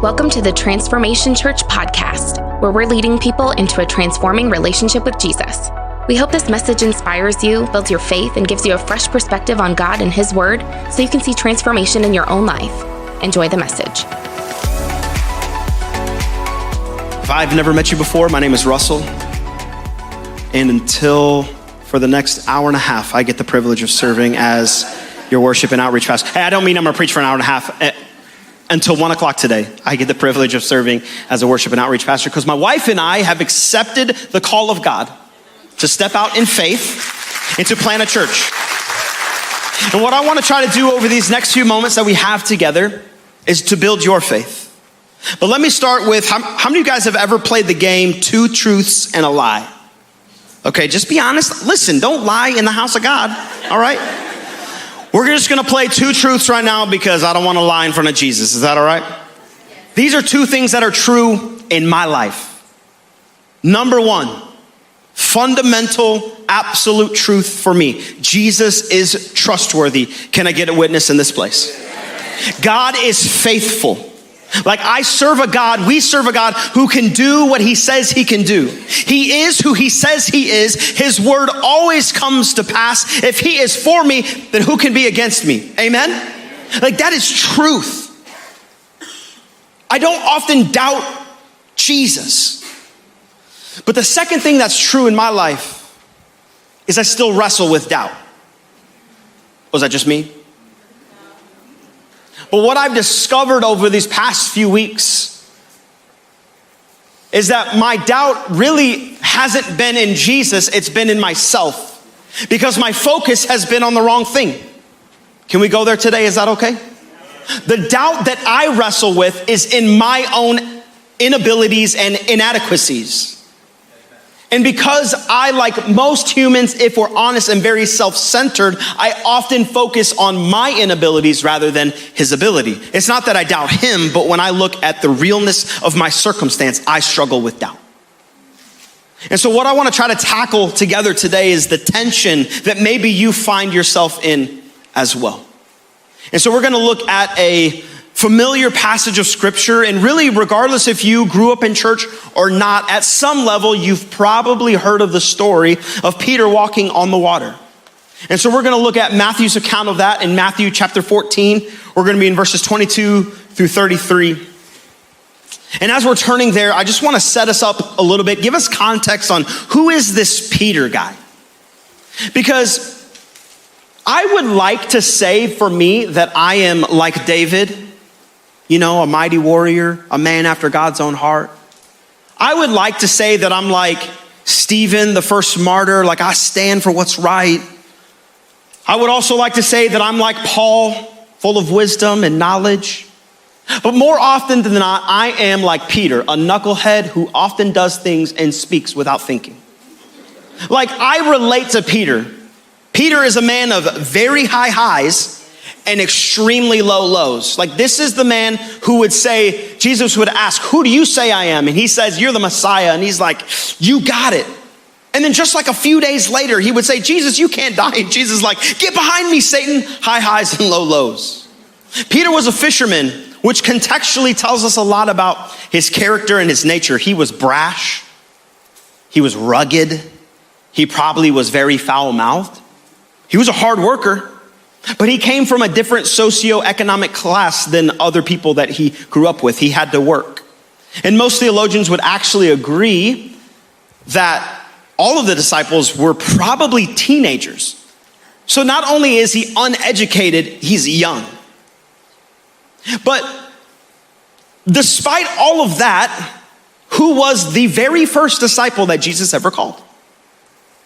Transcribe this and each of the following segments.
Welcome to the Transformation Church podcast, where we're leading people into a transforming relationship with Jesus. We hope this message inspires you, builds your faith, and gives you a fresh perspective on God and His Word so you can see transformation in your own life. Enjoy the message. If I've never met you before, my name is Russell. And until for the next hour and a half, I get the privilege of serving as your worship and outreach pastor. Hey, I don't mean I'm gonna preach for an hour and a half. Until 1 o'clock today, I get the privilege of serving as a worship and outreach pastor because my wife and I have accepted the call of God to step out in faith and to plant a church. And what I want to try to do over these next few moments that we have together is to build your faith. But let me start with, how many of you guys have ever played the game Two Truths and a Lie? Okay, just be honest. Listen, don't lie in the house of God, all right? We're just gonna play two truths right now because I don't wanna lie in front of Jesus. Is that all right? These are two things that are true in my life. Number one, fundamental, absolute truth for me. Jesus is trustworthy. Can I get a witness in this place? God is faithful. Like I serve a God, we serve a God who can do what He says He can do. He is who He says He is. His word always comes to pass. If He is for me, then who can be against me? Amen? Like that is truth. I don't often doubt Jesus. But the second thing that's true in my life is I still wrestle with doubt. Was that just me? But what I've discovered over these past few weeks is that my doubt really hasn't been in Jesus, it's been in myself. Because my focus has been on the wrong thing. Can we go there today? Is that okay? The doubt that I wrestle with is in my own inabilities and inadequacies. And because I, like most humans, if we're honest, am very self-centered, I often focus on my inabilities rather than His ability. It's not that I doubt Him, but when I look at the realness of my circumstance, I struggle with doubt. And so what I want to try to tackle together today is the tension that maybe you find yourself in as well. And so we're going to look at a familiar passage of scripture, and really regardless if you grew up in church or not, at some level you've probably heard of the story of Peter walking on the water. And so we're going to look at Matthew's account of that in Matthew chapter 14. We're going to be in verses 22 through 33. And as we're turning there, I just want to set us up a little bit, give us context on who is this Peter guy? Because I would like to say for me that I am like David, you know, a mighty warrior, a man after God's own heart. I would like to say that I'm like Stephen, the first martyr, like I stand for what's right. I would also like to say that I'm like Paul, full of wisdom and knowledge. But more often than not, I am like Peter, a knucklehead who often does things and speaks without thinking. Like I relate to Peter. Peter is a man of very high highs and extremely low lows. Like this is the man who would say, Jesus would ask, who do you say I am? And he says, you're the Messiah. And he's like, you got it. And then just like a few days later, he would say, Jesus, you can't die. And Jesus is like, get behind me, Satan. High highs and low lows. Peter was a fisherman, which contextually tells us a lot about his character and his nature. He was brash. He was rugged. He probably was very foul-mouthed. He was a hard worker. But he came from a different socioeconomic class than other people that he grew up with. He had to work. And most theologians would actually agree that all of the disciples were probably teenagers. So not only is he uneducated, he's young. But despite all of that, who was the very first disciple that Jesus ever called?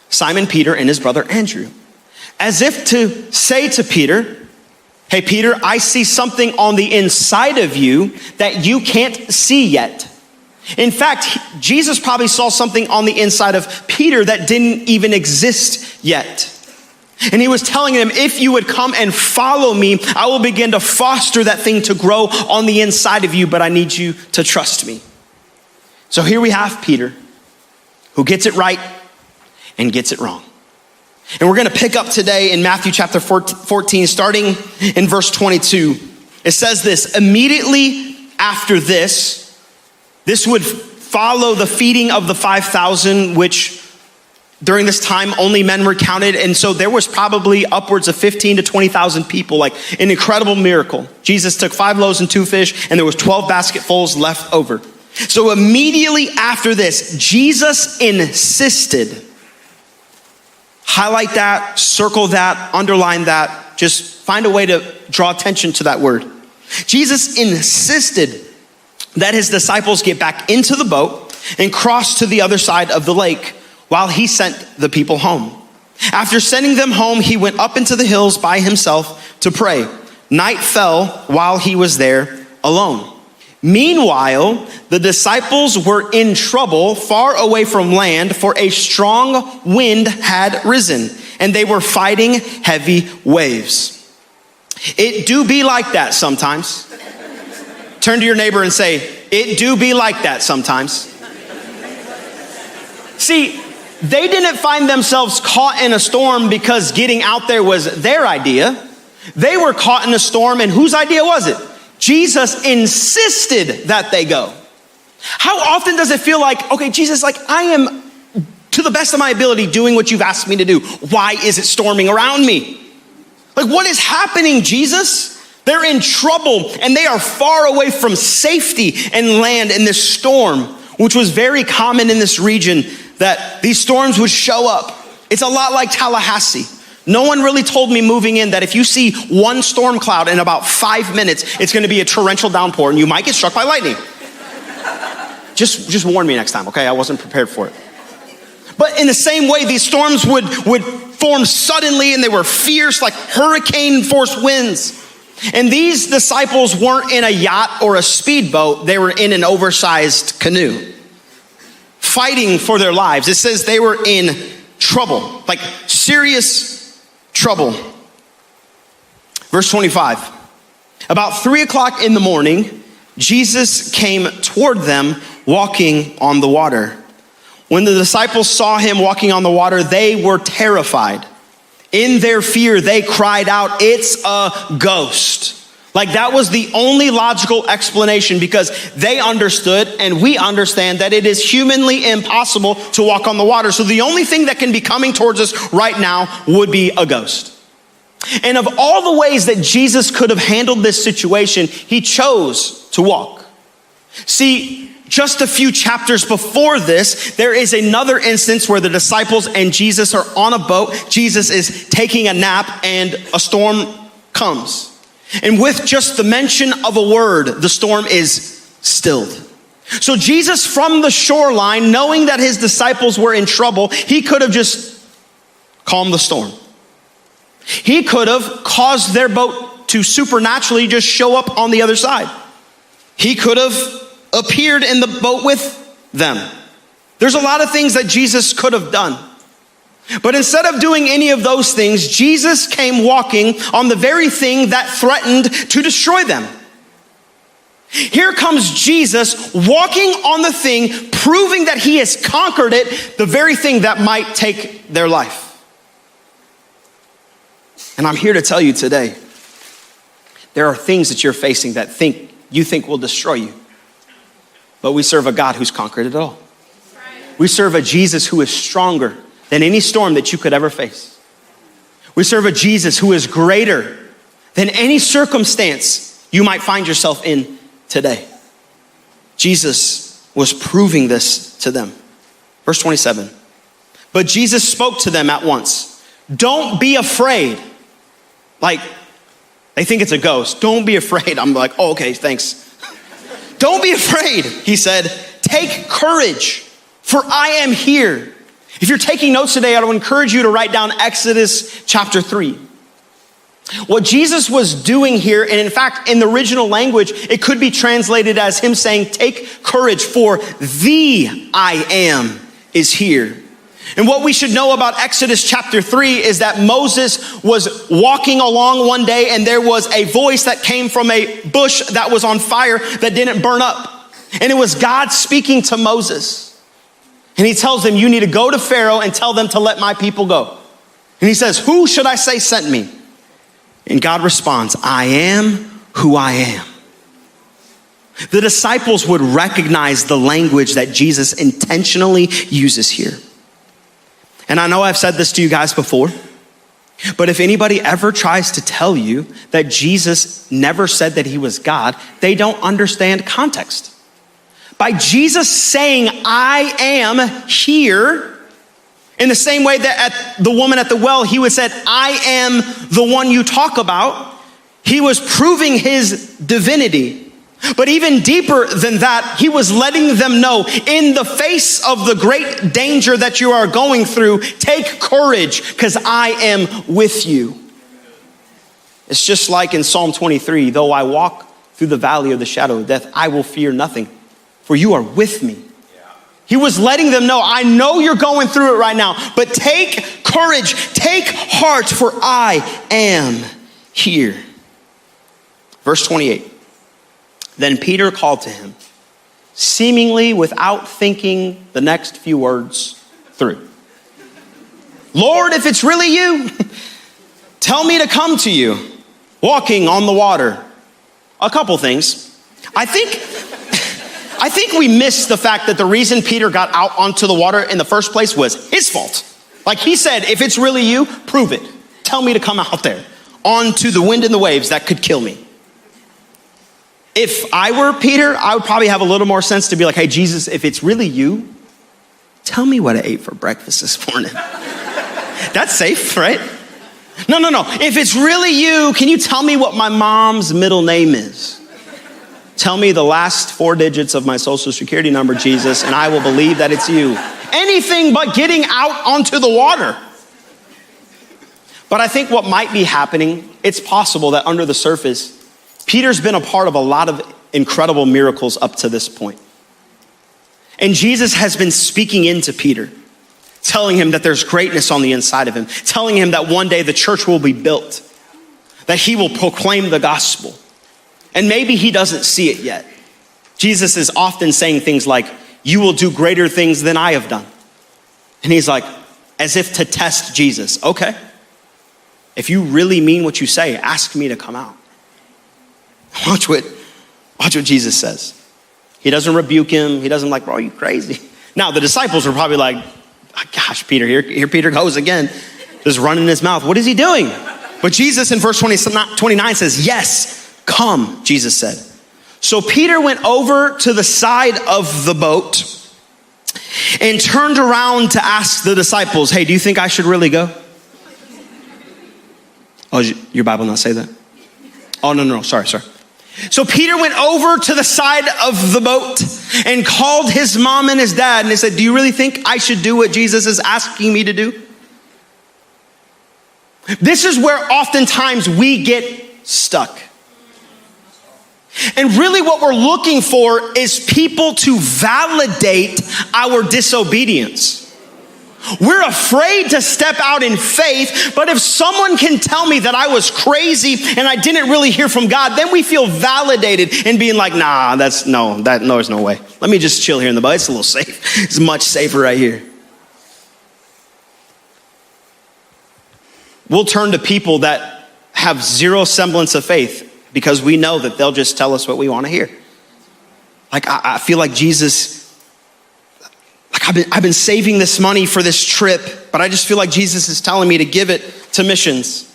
Simon Peter and his brother Andrew. As if to say to Peter, hey, Peter, I see something on the inside of you that you can't see yet. In fact, Jesus probably saw something on the inside of Peter that didn't even exist yet. And he was telling him, if you would come and follow me, I will begin to foster that thing to grow on the inside of you, but I need you to trust me. So here we have Peter, who gets it right and gets it wrong. And we're going to pick up today in Matthew chapter 14, starting in verse 22. It says this, immediately after this would follow the feeding of the 5,000, which during this time only men were counted. And so there was probably upwards of 15 to 20,000 people, like an incredible miracle. Jesus took 5 loaves and 2 fish, and there was 12 basketfuls left over. So immediately after this, Jesus insisted, highlight that, circle that, underline that, just find a way to draw attention to that word. Jesus insisted that his disciples get back into the boat and cross to the other side of the lake while he sent the people home. After sending them home, he went up into the hills by himself to pray. Night fell while he was there alone. Meanwhile, the disciples were in trouble far away from land, for a strong wind had risen, and they were fighting heavy waves. It do be like that sometimes. Turn to your neighbor and say, it do be like that sometimes. See, they didn't find themselves caught in a storm because getting out there was their idea. They were caught in a storm, and whose idea was it? Jesus insisted that they go. How often does it feel like, okay, Jesus, like I am to the best of my ability doing what you've asked me to do. Why is it storming around me? Like, what is happening, Jesus? They're in trouble and they are far away from safety and land in this storm, which was very common in this region, that these storms would show up. It's a lot like Tallahassee. No one really told me moving in that if you see one storm cloud in about 5 minutes, it's gonna be a torrential downpour and you might get struck by lightning. Just warn me next time, okay? I wasn't prepared for it. But in the same way, these storms would form suddenly, and they were fierce, like hurricane force winds. And these disciples weren't in a yacht or a speedboat, they were in an oversized canoe, fighting for their lives. It says they were in trouble, like serious trouble. Verse 25, about 3:00 in the morning, Jesus came toward them walking on the water. When the disciples saw him walking on the water, they were terrified. In their fear, they cried out, "It's a ghost." Like that was the only logical explanation, because they understood and we understand that it is humanly impossible to walk on the water. So the only thing that can be coming towards us right now would be a ghost. And of all the ways that Jesus could have handled this situation, he chose to walk. See, just a few chapters before this, there is another instance where the disciples and Jesus are on a boat. Jesus is taking a nap and a storm comes. And with just the mention of a word, the storm is stilled. So Jesus, from the shoreline, knowing that his disciples were in trouble, he could have just calmed the storm. He could have caused their boat to supernaturally just show up on the other side. He could have appeared in the boat with them. There's a lot of things that Jesus could have done. But instead of doing any of those things, Jesus came walking on the very thing that threatened to destroy them. Here comes Jesus walking on the thing, proving that he has conquered it, the very thing that might take their life. And I'm here to tell you today, there are things that you're facing that you think will destroy you. But we serve a God who's conquered it all. We serve a Jesus who is stronger than any storm that you could ever face. We serve a Jesus who is greater than any circumstance you might find yourself in today. Jesus was proving this to them. Verse 27. But Jesus spoke to them at once. Don't be afraid. Like, they think it's a ghost. Don't be afraid. I'm like, oh, okay, thanks. Don't be afraid, he said. Take courage, for I am here. If you're taking notes today, I would encourage you to write down Exodus chapter 3. What Jesus was doing here, and in fact, in the original language, it could be translated as him saying, take courage, for the I am is here. And what we should know about Exodus chapter 3 is that Moses was walking along one day, and there was a voice that came from a bush that was on fire that didn't burn up. And it was God speaking to Moses. And he tells him, you need to go to Pharaoh and tell them to let my people go. And he says, who should I say sent me? And God responds, I am who I am. The disciples would recognize the language that Jesus intentionally uses here. And I know I've said this to you guys before, but if anybody ever tries to tell you that Jesus never said that he was God, they don't understand context. By Jesus saying, I am here, in the same way that at the woman at the well, he would said, I am the one you talk about, he was proving his divinity. But even deeper than that, he was letting them know, in the face of the great danger that you are going through, take courage, because I am with you. It's just like in Psalm 23, though I walk through the valley of the shadow of death, I will fear nothing, for you are with me. He was letting them know, I know you're going through it right now, but take courage, take heart, for I am here. Verse 28. Then Peter called to him, seemingly without thinking the next few words through. Lord, if it's really you, tell me to come to you, walking on the water. A couple things. I think we missed the fact that the reason Peter got out onto the water in the first place was his fault. Like he said, if it's really you, prove it. Tell me to come out there onto the wind and the waves that could kill me. If I were Peter, I would probably have a little more sense to be like, hey, Jesus, if it's really you, tell me what I ate for breakfast this morning. That's safe, right? No. If it's really you, can you tell me what my mom's middle name is? Tell me the last 4 digits of my social security number, Jesus, and I will believe that it's you. Anything but getting out onto the water. But I think what might be happening, it's possible that under the surface, Peter's been a part of a lot of incredible miracles up to this point. And Jesus has been speaking into Peter, telling him that there's greatness on the inside of him, telling him that one day the church will be built, that he will proclaim the gospel. And maybe he doesn't see it yet. Jesus is often saying things like, you will do greater things than I have done. And he's like, as if to test Jesus. Okay, if you really mean what you say, ask me to come out. Watch what Jesus says. He doesn't rebuke him. He doesn't like, bro, are you crazy? Now, the disciples were probably like, oh, gosh, Peter, here Peter goes again, just running his mouth. What is he doing? But Jesus in verse 29 says, yes, come, Jesus said. So Peter went over to the side of the boat and turned around to ask the disciples, hey, do you think I should really go? Oh, your Bible not say that? Oh, no, sorry. So Peter went over to the side of the boat and called his mom and his dad. And they said, do you really think I should do what Jesus is asking me to do? This is where oftentimes we get stuck. And really what we're looking for is people to validate our disobedience. We're afraid to step out in faith, but if someone can tell me that I was crazy and I didn't really hear from God, then we feel validated in being like, there's no way. Let me just chill here in the boat. It's a little safe. It's much safer right here. We'll turn to people that have zero semblance of faith because we know that they'll just tell us what we want to hear. Like, I feel like Jesus, I've been saving this money for this trip, but I just feel like Jesus is telling me to give it to missions.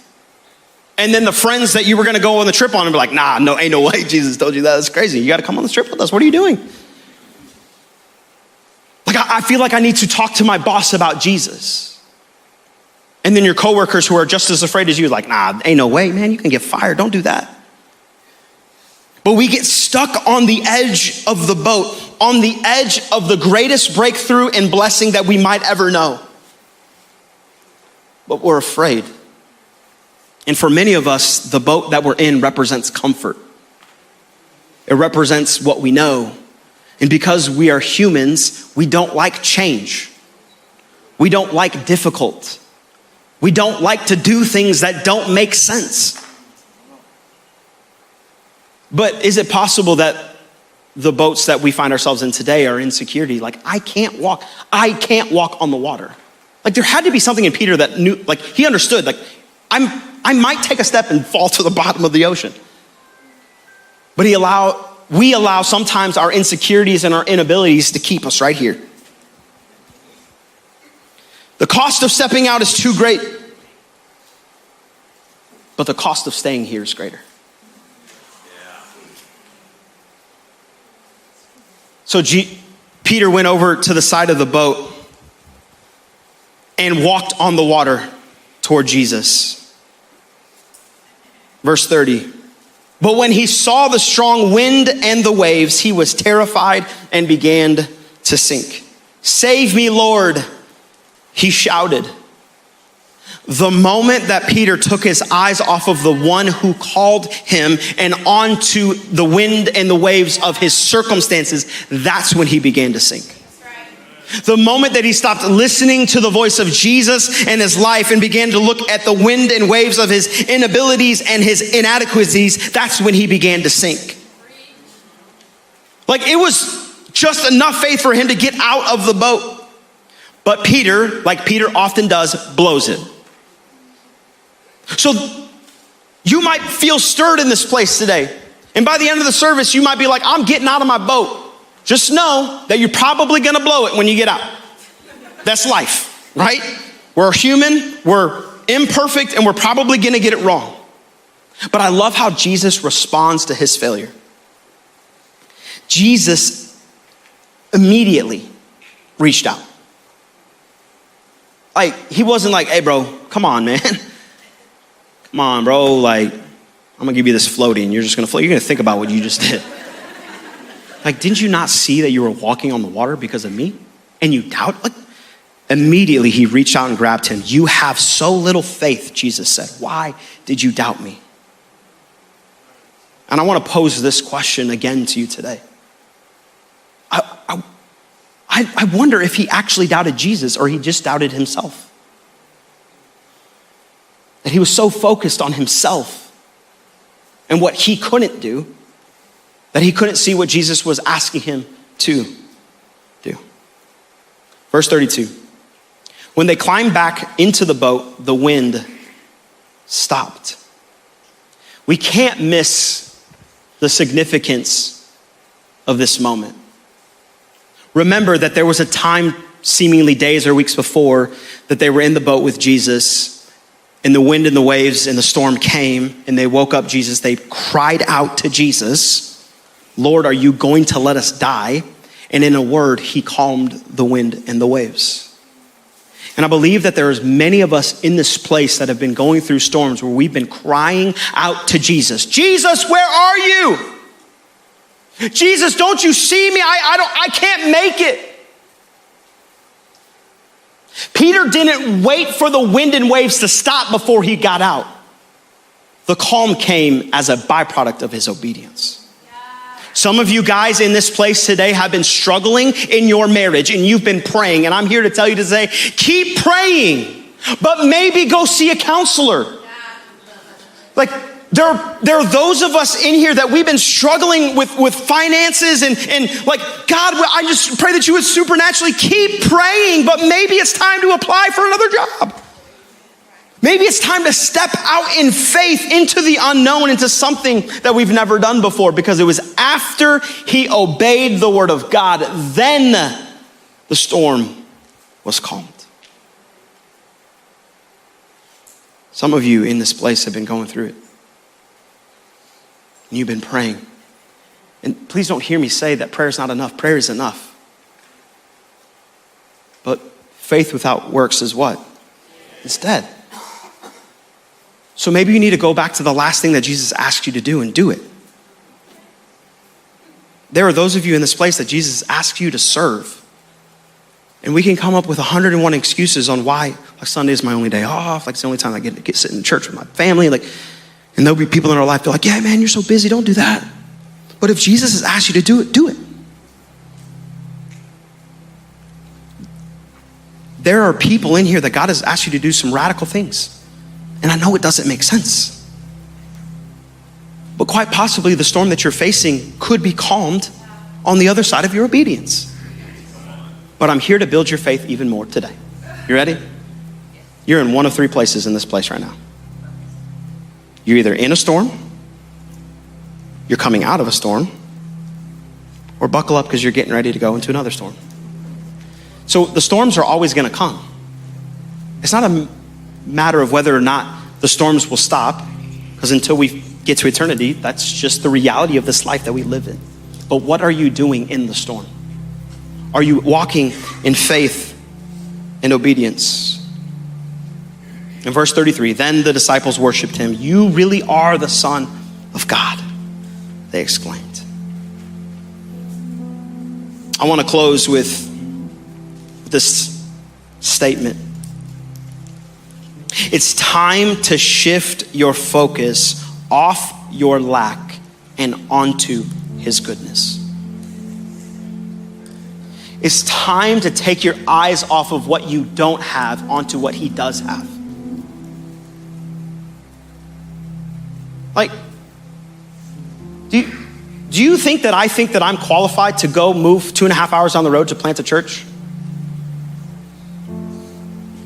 And then the friends that you were going to go on the trip on and be like, no, ain't no way Jesus told you that. That's crazy. You got to come on this trip with us. What are you doing? Like, I feel like I need to talk to my boss about Jesus. And then your coworkers who are just as afraid as you, like, ain't no way, man. You can get fired. Don't do that. But we get stuck on the edge of the boat, on the edge of the greatest breakthrough and blessing that we might ever know. But we're afraid. And for many of us, the boat that we're in represents comfort. It represents what we know. And because we are humans, we don't like change. We don't like difficult. We don't like to do things that don't make sense. But is it possible that the boats that we find ourselves in today are insecurity? Like, I can't walk on the water. Like, there had to be something in Peter that knew, like, he understood, like, I might take a step and fall to the bottom of the ocean. But he allowed we allow sometimes our insecurities and our inabilities to keep us right here. The cost of stepping out is too great, but the cost of staying here is greater. So Peter went over to the side of the boat and walked on the water toward Jesus. Verse 30. But when he saw the strong wind and the waves, he was terrified and began to sink. "Save me, Lord," he shouted. The moment that Peter took his eyes off of the one who called him and onto the wind and the waves of his circumstances, that's when he began to sink. The moment that he stopped listening to the voice of Jesus and his life and began to look at the wind and waves of his inabilities and his inadequacies, that's when he began to sink. Like, it was just enough faith for him to get out of the boat. But Peter, like Peter often does, blows it. So you might feel stirred in this place today. And by the end of the service, you might be like, I'm getting out of my boat. Just know that you're probably gonna blow it when you get out. That's life, right? We're human, we're imperfect, and we're probably gonna get it wrong. But I love how Jesus responds to his failure. Jesus immediately reached out. Like, he wasn't like, hey bro, come on, man. Come on, bro, like, I'm gonna give you this floaty and you're just gonna float. You're gonna think about what you just did. Like, didn't you not see that you were walking on the water because of me? And you doubt? Like, immediately he reached out and grabbed him. You have so little faith, Jesus said. Why did you doubt me? And I wanna pose this question again to you today. I wonder if he actually doubted Jesus or he just doubted himself. That he was so focused on himself and what he couldn't do that he couldn't see what Jesus was asking him to do. Verse 32. When they climbed back into the boat, the wind stopped. We can't miss the significance of this moment. Remember that there was a time, seemingly days or weeks before, that they were in the boat with Jesus, and the wind and the waves and the storm came, and they woke up Jesus. They cried out to Jesus, Lord, are you going to let us die? And in a word, he calmed the wind and the waves. And I believe that there's many of us in this place that have been going through storms where we've been crying out to Jesus. Jesus, where are you? Jesus, don't you see me? I can't make it. Peter didn't wait for the wind and waves to stop before he got out. The calm came as a byproduct of his obedience. Some of you guys in this place today have been struggling in your marriage and you've been praying. And I'm here to tell you to say, keep praying, but maybe go see a counselor. Like, there are those of us in here that we've been struggling with finances and like, God, I just pray that you would supernaturally keep praying, but maybe it's time to apply for another job. Maybe it's time to step out in faith into the unknown, into something that we've never done before, because it was after he obeyed the word of God, then the storm was calmed. Some of you in this place have been going through it. And you've been praying. And please don't hear me say that prayer is not enough. Prayer is enough. But faith without works is what? It's dead. So maybe you need to go back to the last thing that Jesus asked you to do and do it. There are those of you in this place that Jesus asked you to serve. And we can come up with 101 excuses on why, like Sunday is my only day off, like it's the only time I get to sit in church with my family, like, and there'll be people in our life, they're like, yeah, man, you're so busy, don't do that. But if Jesus has asked you to do it, do it. There are people in here that God has asked you to do some radical things. And I know it doesn't make sense. But quite possibly the storm that you're facing could be calmed on the other side of your obedience. But I'm here to build your faith even more today. You ready? You're in one of three places in this place right now. You're either in a storm, you're coming out of a storm, or buckle up because you're getting ready to go into another storm. So the storms are always going to come. It's not a matter of whether or not the storms will stop, because until we get to eternity, that's just the reality of this life that we live in. But what are you doing in the storm? Are you walking in faith and obedience? In verse 33, then the disciples worshiped him. You really are the Son of God, they exclaimed. I want to close with this statement. It's time to shift your focus off your lack and onto his goodness. It's time to take your eyes off of what you don't have onto what he does have. Like, do you think that I think that I'm qualified to go move 2.5 hours on the road to plant a church?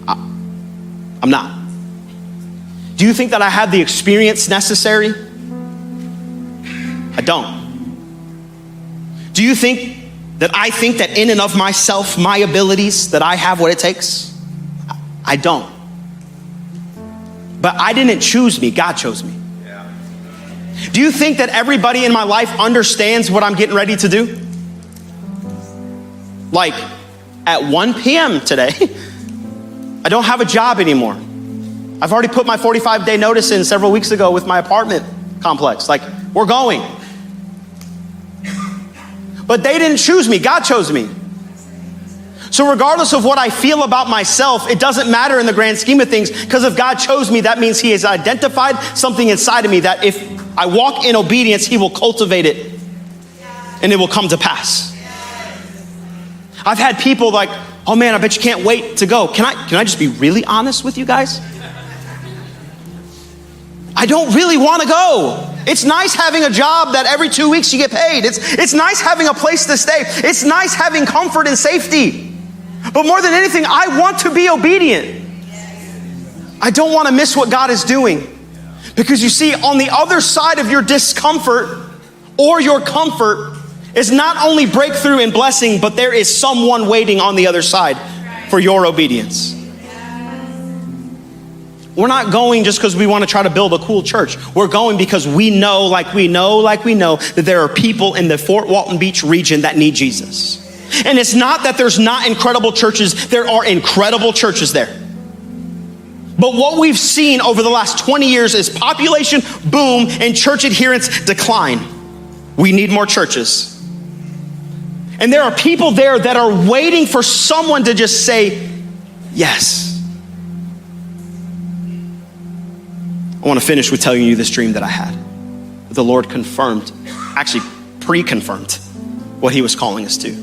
I'm not. Do you think that I have the experience necessary? I don't. Do you think that I think that in and of myself, my abilities, that I have what it takes? I don't. But I didn't choose me, God chose me. Do you think that everybody in my life understands what I'm getting ready to do? Like at 1 p.m. today, I don't have a job anymore. I've already put my 45-day notice in several weeks ago with my apartment complex. Like, we're going. But they didn't choose me, God chose me. So regardless of what I feel about myself, it doesn't matter in the grand scheme of things, because if God chose me, that means he has identified something inside of me that if I walk in obedience, he will cultivate it and it will come to pass. I've had people like, oh man, I bet you can't wait to go. Can I just be really honest with you guys? I don't really want to go. It's nice having a job that every 2 weeks you get paid. It's nice having a place to stay. It's nice having comfort and safety. But more than anything, I want to be obedient. I don't want to miss what God is doing. Because you see, on the other side of your discomfort or your comfort is not only breakthrough and blessing, but there is someone waiting on the other side for your obedience. We're not going just because we want to try to build a cool church. We're going because we know that there are people in the Fort Walton Beach region that need Jesus. And it's not that there's not incredible churches. There are incredible churches there. But what we've seen over the last 20 years is population boom and church adherence decline. We need more churches. And there are people there that are waiting for someone to just say, yes. I want to finish with telling you this dream that I had. The Lord confirmed, actually pre-confirmed what he was calling us to.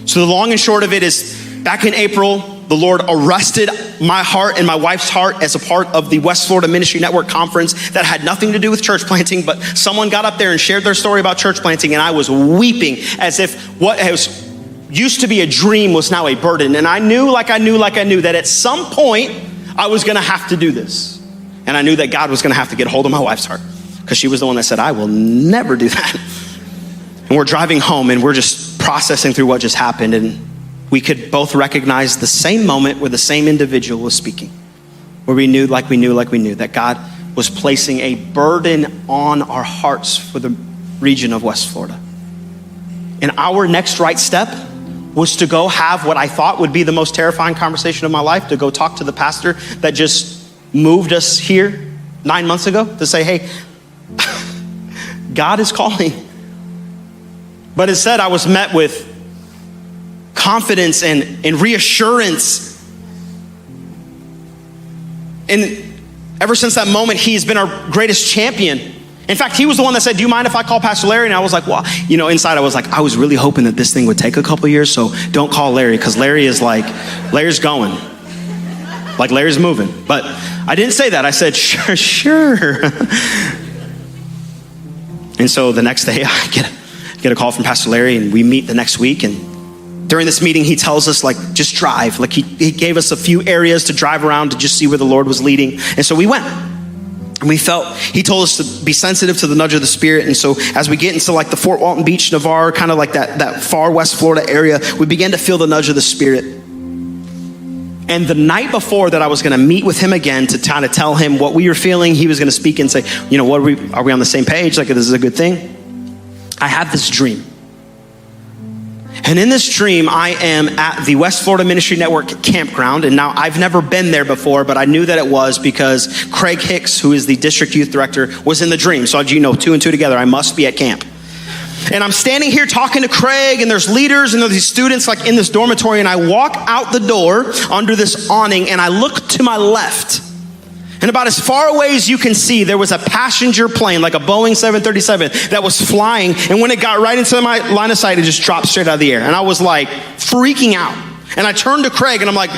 So the long and short of it is, back in April, the Lord arrested my heart and my wife's heart as a part of the West Florida Ministry Network conference that had nothing to do with church planting, but someone got up there and shared their story about church planting, and I was weeping as if what used to be a dream was now a burden. And I knew that at some point I was gonna have to do this. And I knew that God was gonna have to get a hold of my wife's heart, because she was the one that said, I will never do that. And we're driving home and we're just processing through what just happened, and we could both recognize the same moment where the same individual was speaking, where we knew that God was placing a burden on our hearts for the region of West Florida. And our next right step was to go have what I thought would be the most terrifying conversation of my life, to go talk to the pastor that just moved us here 9 months ago, to say, hey, God is calling. But instead I was met with confidence and reassurance. And ever since that moment, he's been our greatest champion. In fact, he was the one that said, do you mind if I call Pastor Larry? And I was like, well, inside I was like, I was really hoping that this thing would take a couple years, so don't call Larry, because Larry's going. Like Larry's moving. But I didn't say that. I said, sure. And so the next day I get a call from Pastor Larry, and we meet the next week. And during this meeting, he tells us, just drive. He gave us a few areas to drive around to just see where the Lord was leading. And so we went. And he told us to be sensitive to the nudge of the Spirit. And so as we get into like the Fort Walton Beach, Navarre, kind of like that far West Florida area, we began to feel the nudge of the Spirit. And the night before that I was going to meet with him again to kind of tell him what we were feeling, he was going to speak and say, what are we on the same page? Like, this is a good thing. I had this dream. And in this dream, I am at the West Florida Ministry Network campground. And now I've never been there before, but I knew that it was because Craig Hicks, who is the district youth director, was in the dream. So, two and two together, I must be at camp. And I'm standing here talking to Craig, and there's leaders and there's these students like in this dormitory. And I walk out the door under this awning, and I look to my left. And about as far away as you can see, there was a passenger plane, like a Boeing 737, that was flying. And when it got right into my line of sight, it just dropped straight out of the air. And I was like freaking out. And I turned to Craig and I'm like,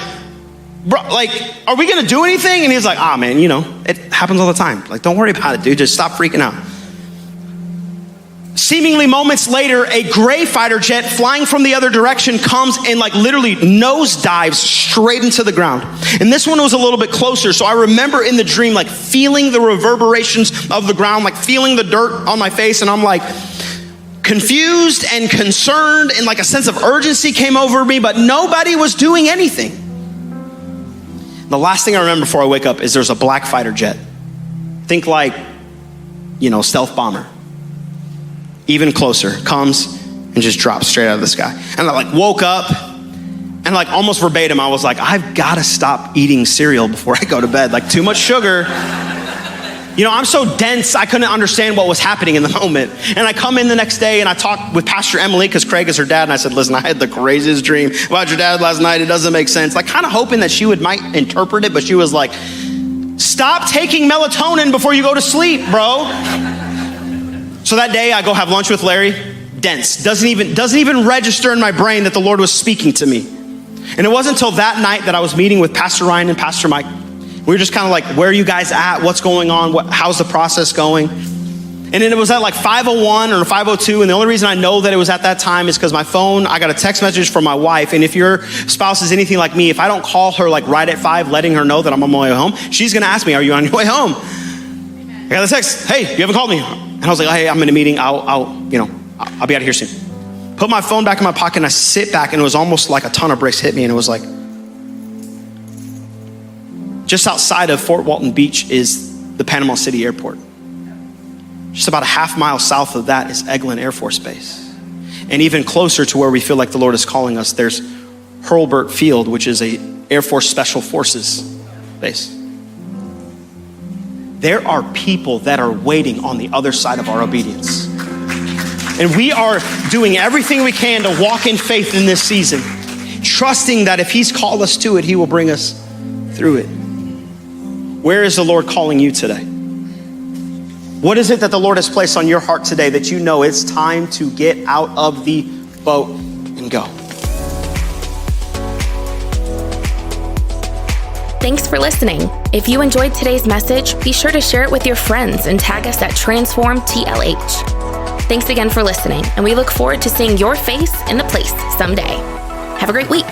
bro, like, are we gonna do anything? And he's like, man, it happens all the time. Like, don't worry about it, dude. Just stop freaking out. Seemingly moments later, a gray fighter jet flying from the other direction comes and like literally nose dives straight into the ground. And this one was a little bit closer. So I remember in the dream, like feeling the reverberations of the ground, like feeling the dirt on my face. And I'm like confused and concerned, and like a sense of urgency came over me, but nobody was doing anything. The last thing I remember before I wake up is there's a black fighter jet. Think like, stealth bomber. Even closer, comes and just drops straight out of the sky. And I like woke up and like almost verbatim, I was like, I've got to stop eating cereal before I go to bed. Like, too much sugar. I'm so dense, I couldn't understand what was happening in the moment. And I come in the next day and I talk with Pastor Emily, because Craig is her dad. And I said, listen, I had the craziest dream about your dad last night. It doesn't make sense. Like, kind of hoping that she might interpret it, but she was like, stop taking melatonin before you go to sleep, bro. So that day I go have lunch with Larry, dense, doesn't even register in my brain that the Lord was speaking to me. And it wasn't until that night that I was meeting with Pastor Ryan and Pastor Mike. We were just kind of like, where are you guys at? What's going on? How's the process going? And then it was at like 5:01 or 5:02. And the only reason I know that it was at that time is because my phone, I got a text message from my wife. And if your spouse is anything like me, if I don't call her like right at 5, letting her know that I'm on my way home, she's going to ask me, are you on your way home? I got the text, hey, you haven't called me. And I was like, hey, I'm in a meeting. I'll be out of here soon. Put my phone back in my pocket and I sit back, and it was almost like a ton of bricks hit me. And it was like, just outside of Fort Walton Beach is the Panama City Airport. Just about a half mile south of that is Eglin Air Force Base. And even closer to where we feel like the Lord is calling us, there's Hurlburt Field, which is a Air Force Special Forces base. There are people that are waiting on the other side of our obedience. And we are doing everything we can to walk in faith in this season, trusting that if he's called us to it, he will bring us through it. Where is the Lord calling you today? What is it that the Lord has placed on your heart today that you know it's time to get out of the boat and go? Thanks for listening. If you enjoyed today's message, be sure to share it with your friends and tag us at TransformTLH. Thanks again for listening, and we look forward to seeing your face in the place someday. Have a great week.